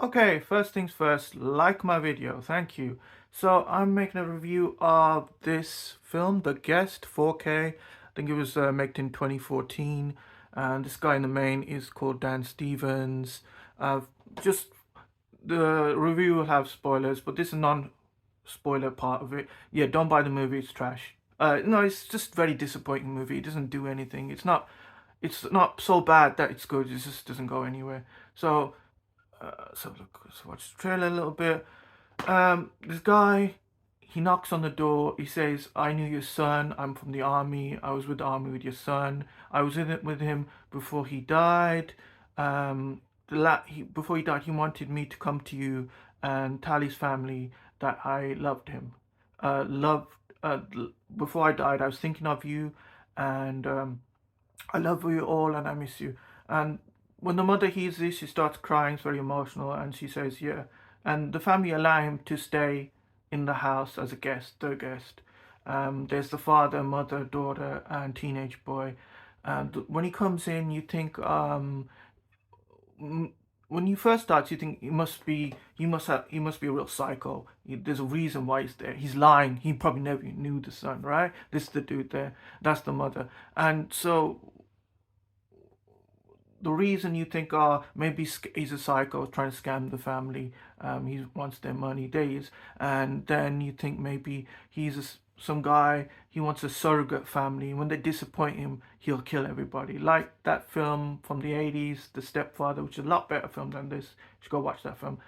Okay, first things first, like my video, thank you. So I'm making a review of this film, The Guest 4K. I think it was made in 2014, and this guy in the main is called Dan Stevens. Just the review will have spoilers, but this is non-spoiler part of it. Yeah, don't buy the movie; it's trash. No, it's just very disappointing movie. It doesn't do anything. It's not so bad that it's good. It just doesn't go anywhere. So look, let's watch the trailer a little bit. This guy, he knocks on the door. He says, "I knew your son. I'm from the army. I was with the army with your son. I was in it with him before he died. Before he died, he wanted me to come to you and tell his family that I loved him. Loved. Before I died, I was thinking of you, and I love you all and I miss you." And when the mother hears this, she starts crying, it's very emotional, and she says, "Yeah." And the family allow him to stay in the house as a guest, their guest. There's the father, mother, daughter, and teenage boy. And when he comes in, you think, when you first start, you think he must be a real psycho. There's a reason why he's there. He's lying. He probably never knew the son, right? This is the dude there. That's the mother. And so the reason you think, oh, maybe he's a psycho trying to scam the family, he wants their money days, and then you think maybe some guy, he wants a surrogate family. When they disappoint him, he'll kill everybody. Like that film from the 80s, The Stepfather, which is a lot better film than this. You should go watch that film.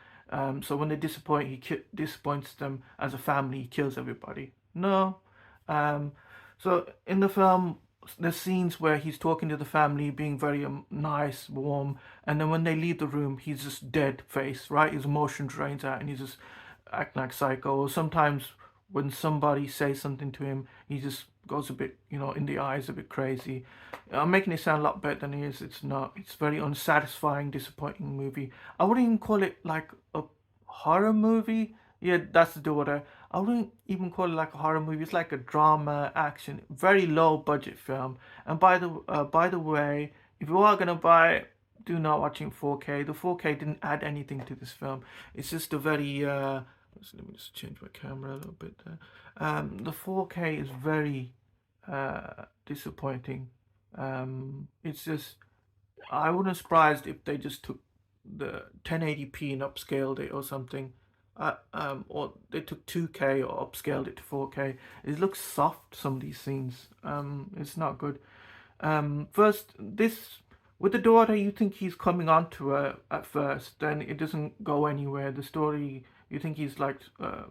So when they disappoint, disappoints them as a family, he kills everybody. No. Um, so in the film, there's scenes where he's talking to the family, being very nice, warm, and then when they leave the room, he's just dead face, right? His emotion drains out, and he's just acting like psycho. Or sometimes when somebody says something to him, he just goes a bit, in the eyes, a bit crazy. I'm making it sound a lot better than it is. It's not. It's very unsatisfying, disappointing movie. I wouldn't even call it like a horror movie. Yeah, that's the daughter. I wouldn't even call it like a horror movie. It's like a drama, action, very low budget film. And by the way, if you are gonna buy it, do not watch it in 4K. The 4K didn't add anything to this film. It's just a very let me just change my camera a little bit there. The 4K is very disappointing. It's just I wouldn't surprised if they just took the 1080p and upscaled it or something. Or they took 2K or upscaled it to 4K. It looks soft, some of these scenes. It's not good. First, this with the daughter, you think he's coming on to her at first, then it doesn't go anywhere. The story, you think he's like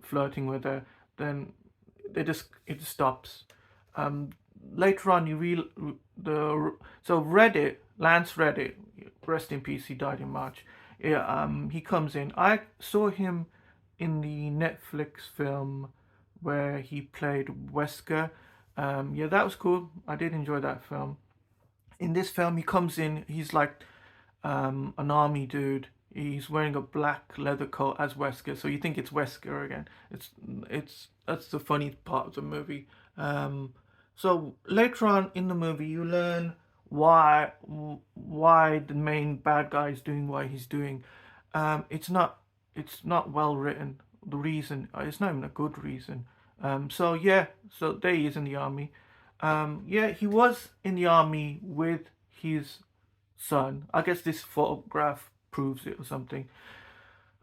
flirting with her, then it stops. Um, Later on, you real the so Reddit, Lance Reddit, rest in peace. He died in March. Yeah, he comes in. I saw him in the Netflix film where he played Wesker. Yeah, that was cool. I did enjoy that film. In this film, he comes in. He's like an army dude. He's wearing a black leather coat as Wesker, so you think it's Wesker again. It's That's the funny part of the movie. So later on in the movie, you learn why the main bad guy is doing what he's doing. It's not well written. The reason it's not even a good reason. So yeah, so there he is in the army. Yeah, he was in the army with his son. I guess this photograph proves it or something.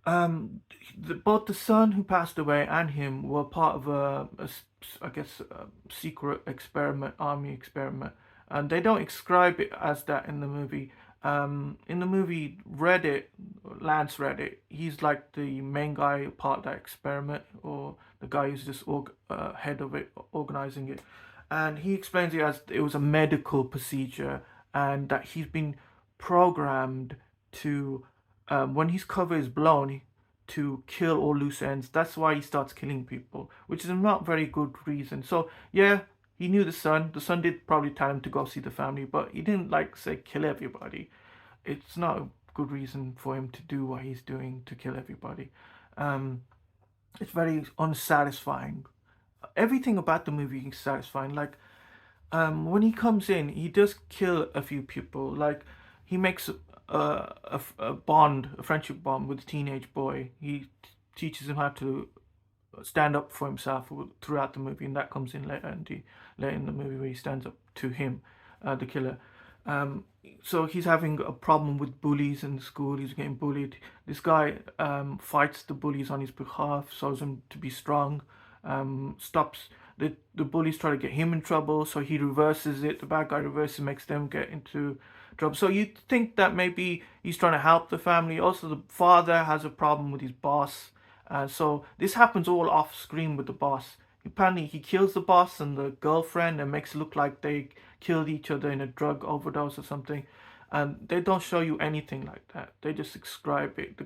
Both the son who passed away and him were part of I guess, a secret experiment, army experiment, and they don't describe it as that in the movie. In the movie, Lance Reddit, he's like the main guy part of that experiment, or the guy who's just head of it, organizing it, and he explains it as it was a medical procedure, and that he's been programmed to when his cover is blown, to kill all loose ends. That's why he starts killing people, which is not very good reason. So yeah, he knew the son. The son did probably tell him to go see the family, but he didn't like say kill everybody. It's not a good reason for him to do what he's doing, to kill everybody. Um, it's very unsatisfying. Everything about the movie is satisfying. Like when he comes in, he does kill a few people. Like he makes a bond, a friendship bond with a teenage boy. He teaches him how to stand up for himself throughout the movie, and that comes in later in the movie where he stands up to him, the killer. Um, so he's having a problem with bullies in school. He's getting bullied. This guy fights the bullies on his behalf, shows him to be strong. Stops the bullies try to get him in trouble, so he reverses it. The bad guy reverses, makes them get into trouble. So you think that maybe he's trying to help the family. Also, the father has a problem with his boss. So this happens all off screen with the boss. Apparently, he kills the boss and the girlfriend and makes it look like they killed each other in a drug overdose or something. And they don't show you anything like that. They just describe it.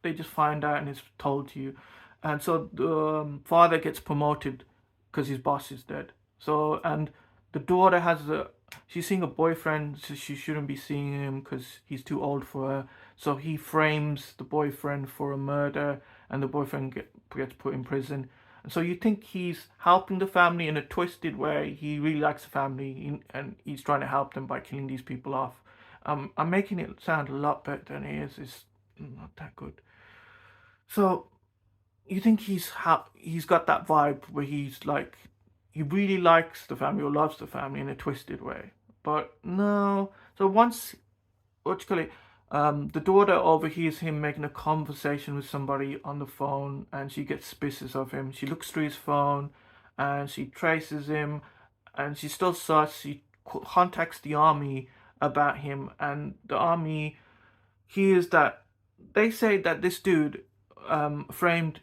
They just find out and it's told to you. And so the father gets promoted because his boss is dead. So, and the daughter she's seeing a boyfriend, so she shouldn't be seeing him because he's too old for her. So he frames the boyfriend for a murder, and the boyfriend gets put in prison. And so you think he's helping the family in a twisted way. He really likes the family, and he's trying to help them by killing these people off. I'm making it sound a lot better than it is. It's not that good. So you think he's got that vibe where he's like, he really likes the family or loves the family in a twisted way, but no. So once, what you call it, the daughter overhears him making a conversation with somebody on the phone, and she gets suspicious of him. She looks through his phone and she traces him, and she's still sus. She contacts the army about him, and the army hears that they say that this dude framed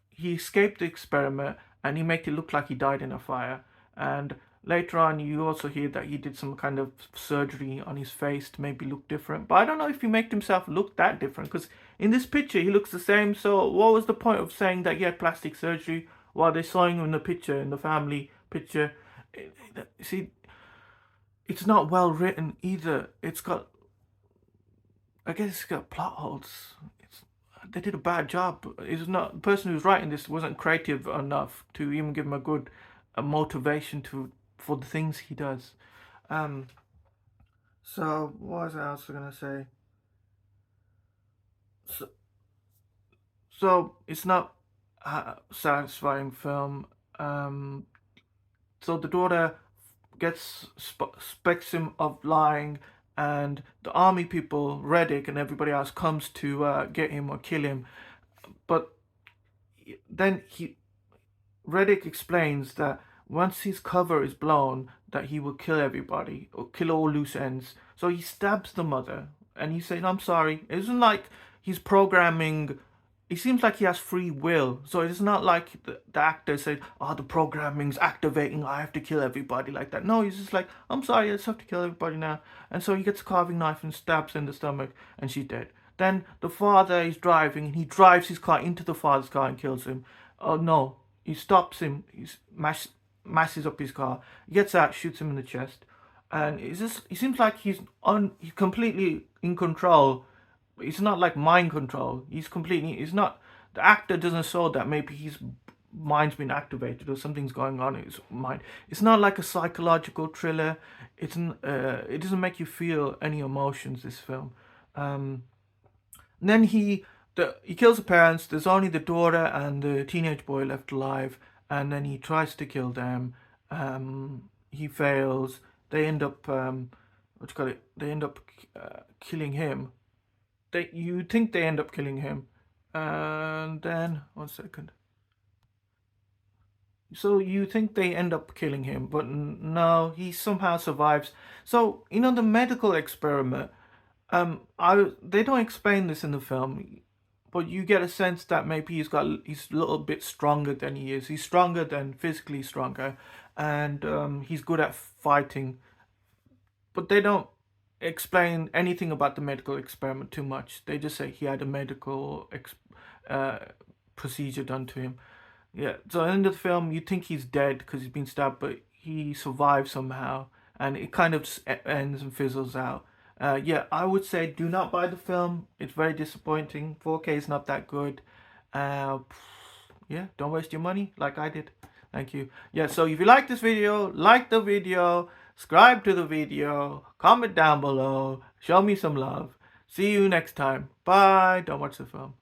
he escaped the experiment and he made it look like he died in a fire. And later on, you also hear that he did some kind of surgery on his face to maybe look different. But I don't know if he made himself look that different, because in this picture he looks the same. So what was the point of saying that he had plastic surgery while they're showing him in the picture, in the family picture? See, it's not well written either. I guess it's got plot holes. They did a bad job. It's not the person who's writing this wasn't creative enough to even give him a good motivation for the things he does. So what was I also gonna say? So it's not a satisfying film. So the daughter gets suspects him of lying, and the army people, Reddick and everybody else, comes to get him or kill him. But then Reddick explains that once his cover is blown, that he will kill everybody or kill all loose ends. So he stabs the mother, and he's saying, "I'm sorry." It isn't like he's programming. It seems like he has free will. So it's not like the actor said, "Oh, the programming's activating. I have to kill everybody," like that. No, he's just like, "I'm sorry, I just have to kill everybody now." And so he gets a carving knife and stabs her in the stomach, and she's dead. Then the father is driving, and he drives his car into the father's car and kills him. Oh no, he stops him. He masses up his car. He gets out, shoots him in the chest, and it seems like he's completely in control. It's not like mind control. It's not, the actor doesn't show that maybe his mind's been activated or something's going on in his mind. It's not like a psychological thriller. It doesn't make you feel any emotions, this film. Then he kills the parents. There's only the daughter and the teenage boy left alive, and then he tries to kill them. He fails. They end up They end up killing him. You think they end up killing him, and then 1 second. So you think they end up killing him, but no, he somehow survives. So the medical experiment. They don't explain this in the film, but you get a sense that maybe he's a little bit stronger than he is. He's stronger than physically stronger, and he's good at fighting. But they don't explain anything about the medical experiment too much. They just say he had a medical procedure done to him. Yeah. So in the film, you think he's dead because he's been stabbed, but he survives somehow, and it kind of just ends and fizzles out. Yeah, I would say do not buy the film. It's very disappointing. 4K is not that good. Yeah, don't waste your money like I did. Thank you. Yeah, so if you like this video, like the video, subscribe to the video, comment down below, show me some love. See you next time. Bye. Don't watch the film.